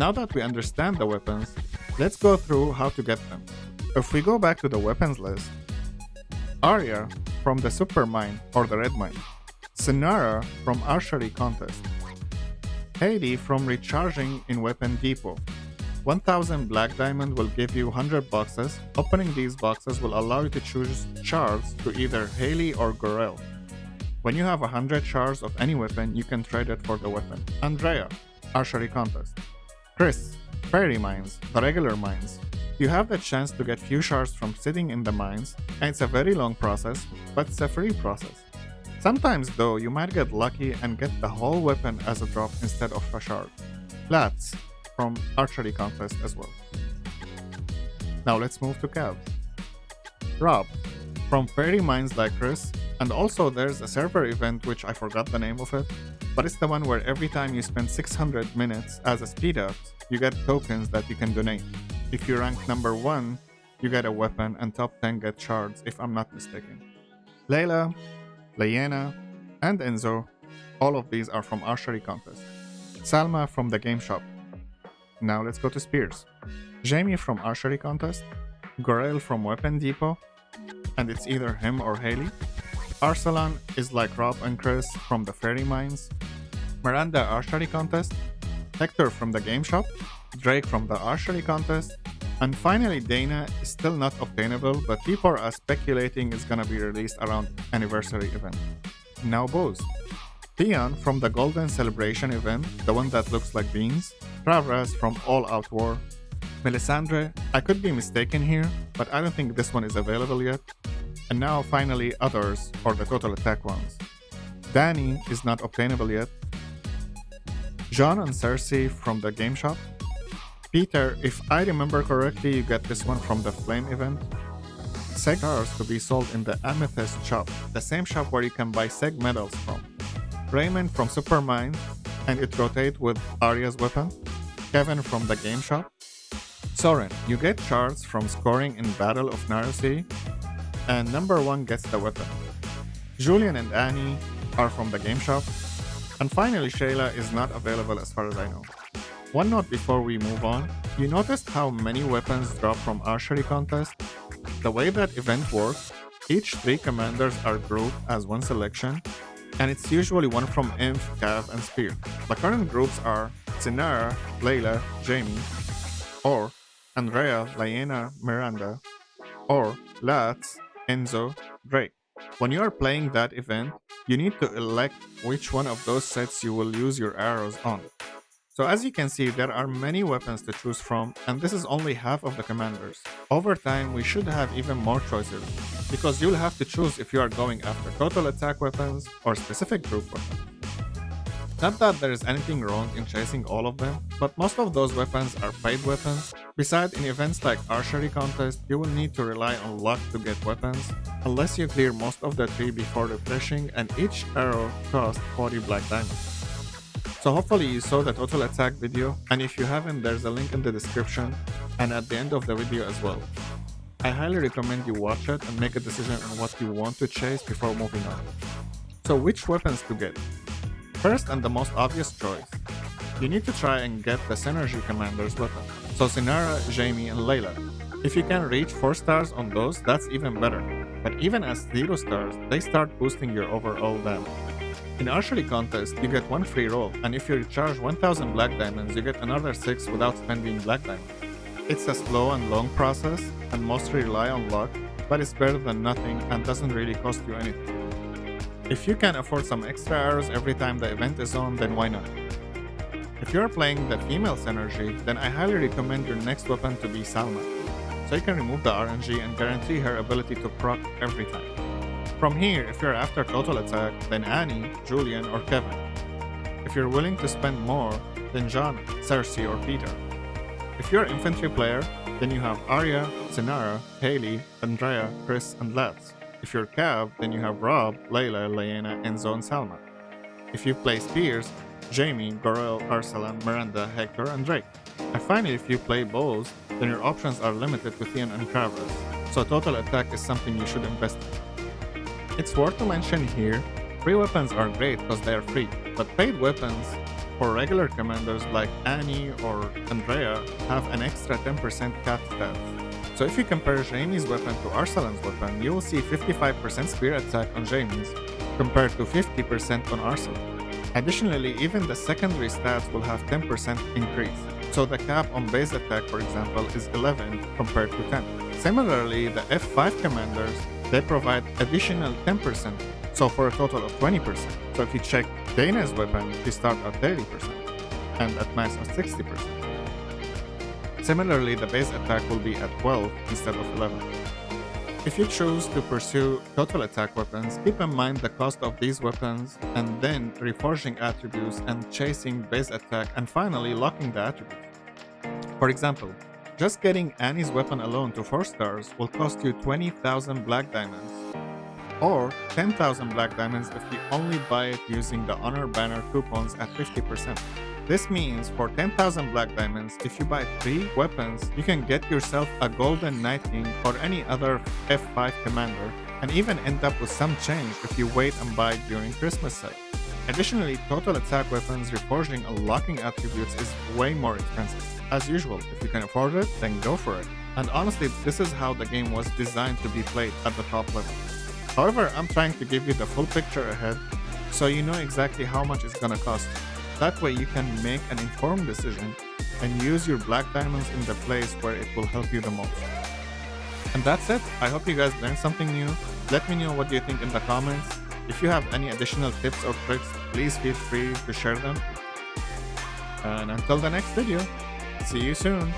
Now that we understand the weapons, let's go through how to get them. If we go back to the weapons list, Arya from the Super Mine or the Red Mine, Sinara from Archery Contest, Hailey from Recharging in Weapon Depot. 1000 Black Diamond will give you 100 boxes. Opening these boxes will allow you to choose shards to either Hailey or Gorel. When you have 100 shards of any weapon, you can trade it for the weapon. Andrea, Archery Contest. Chris, Fairy Mines, the regular mines. You have the chance to get few shards from sitting in the mines, and it's a very long process, but it's a free process. Sometimes though, you might get lucky and get the whole weapon as a drop instead of a shard. Lats, from Archery Contest as well. Now let's move to Cav. Rob, from Fairy Mines like Chris, and also there's a server event which I forgot the name of it, but it's the one where every time you spend 600 minutes as a speed up, you get tokens that you can donate. If you rank number 1, you get a weapon, and top 10 get shards if I'm not mistaken. Layla, Layena, and Enzo, all of these are from Archery Contest. Salma from the Game Shop. Now let's go to Spears. Jamie from Archery Contest, Gorel from Weapon Depot, and it's either him or Hailey. Arsalan is like Rob and Chris from the Fairy Mines. Miranda Archery Contest, Hector from the Game Shop, Drake from the Archery Contest, and finally Dana is still not obtainable, but people are speculating it's gonna be released around anniversary event. Now Bose. Theon from the Golden Celebration event, the one that looks like beans. Travras from All Out War. Melisandre, I could be mistaken here, but I don't think this one is available yet. And now finally others, or the Total Attack ones. Danny is not obtainable yet. John and Cersei from the Game Shop. Peter, if I remember correctly, you get this one from the Flame event. Seg stars to be sold in the Amethyst shop, the same shop where you can buy Seg medals from. Raymond from Supermine, and it rotates with Arya's weapon. Kevin from the Game Shop. Soren, you get shards from scoring in Battle of Narusi, and number 1 gets the weapon. Julian and Annie are from the Game Shop. And finally Shayla is not available as far as I know. One note before we move on, you noticed how many weapons drop from Archery Contest? The way that event works, each 3 commanders are grouped as one selection, and it's usually one from Imp, Cav, and Spear. The current groups are Sinara, Layla, Jamie, or Andrea, Layena, Miranda, or Lats, Enzo, Drake. When you are playing that event, you need to elect which one of those sets you will use your arrows on. So as you can see, there are many weapons to choose from, and this is only half of the commanders. Over time, we should have even more choices, because you'll have to choose if you are going after total attack weapons or specific group weapons. Not that there is anything wrong in chasing all of them, but most of those weapons are paid weapons. Besides, in events like Archery Contest, you will need to rely on luck to get weapons, unless you clear most of the tree before refreshing, and each arrow costs 40 black diamonds. So hopefully you saw the total attack video, and if you haven't, there's a link in the description and at the end of the video as well. I highly recommend you watch it and make a decision on what you want to chase before moving on. So which weapons to get? First and the most obvious choice, you need to try and get the Synergy Commander's weapon. So Sinara, Jamie, and Layla. If you can reach 4 stars on those, that's even better. But even as 0 stars, they start boosting your overall damage. In Archery Contest, you get 1 free roll, and if you recharge 1000 black diamonds, you get another 6 without spending black diamonds. It's a slow and long process, and mostly rely on luck, but it's better than nothing and doesn't really cost you anything. If you can afford some extra arrows every time the event is on, then why not? If you're playing the female Synergy, then I highly recommend your next weapon to be Salma, so you can remove the RNG and guarantee her ability to proc every time. From here, if you're after total attack, then Annie, Julian, or Kevin. If you're willing to spend more, then John, Cersei, or Peter. If you're an infantry player, then you have Arya, Sinara, Hailey, Andrea, Chris, and Lats. If you're Cav, then you have Rob, Layla, Layena, Enzo, and Salma. If you play Spears, Jamie, Gorel, Arsalan, Miranda, Hector, and Drake. And finally, if you play Bowls, then your options are limited to Theon and Travers, so total attack is something you should invest in. It's worth to mention here, free weapons are great because they are free, but paid weapons for regular commanders like Annie or Andrea have an extra 10% cat stats. So if you compare Jamie's weapon to Arsalan's weapon, you will see 55% spear attack on Jamie's compared to 50% on Arsalan. Additionally, even the secondary stats will have 10% increase. So the cap on base attack, for example, is 11 compared to 10. Similarly, the F5 commanders, they provide additional 10%, so for a total of 20%. So if you check Dana's weapon, she starts at 30% and at max at 60%. Similarly, the base attack will be at 12 instead of 11. If you choose to pursue total attack weapons, keep in mind the cost of these weapons and then reforging attributes and chasing base attack and finally locking the attributes. For example, just getting Annie's weapon alone to 4 stars will cost you 20,000 black diamonds or 10,000 black diamonds if you only buy it using the honor banner coupons at 50%. This means for 10,000 black diamonds, if you buy 3 weapons, you can get yourself a golden Night King or any other F5 commander and even end up with some change if you wait and buy during Christmas sale. Additionally, total attack weapons reforging and locking attributes is way more expensive. As usual, if you can afford it, then go for it. And honestly, this is how the game was designed to be played at the top level. However, I'm trying to give you the full picture ahead so you know exactly how much it's gonna cost. That way you can make an informed decision and use your black diamonds in the place where it will help you the most. And that's it. I hope you guys learned something new. Let me know what you think in the comments. If you have any additional tips or tricks, please feel free to share them. And until the next video, see you soon.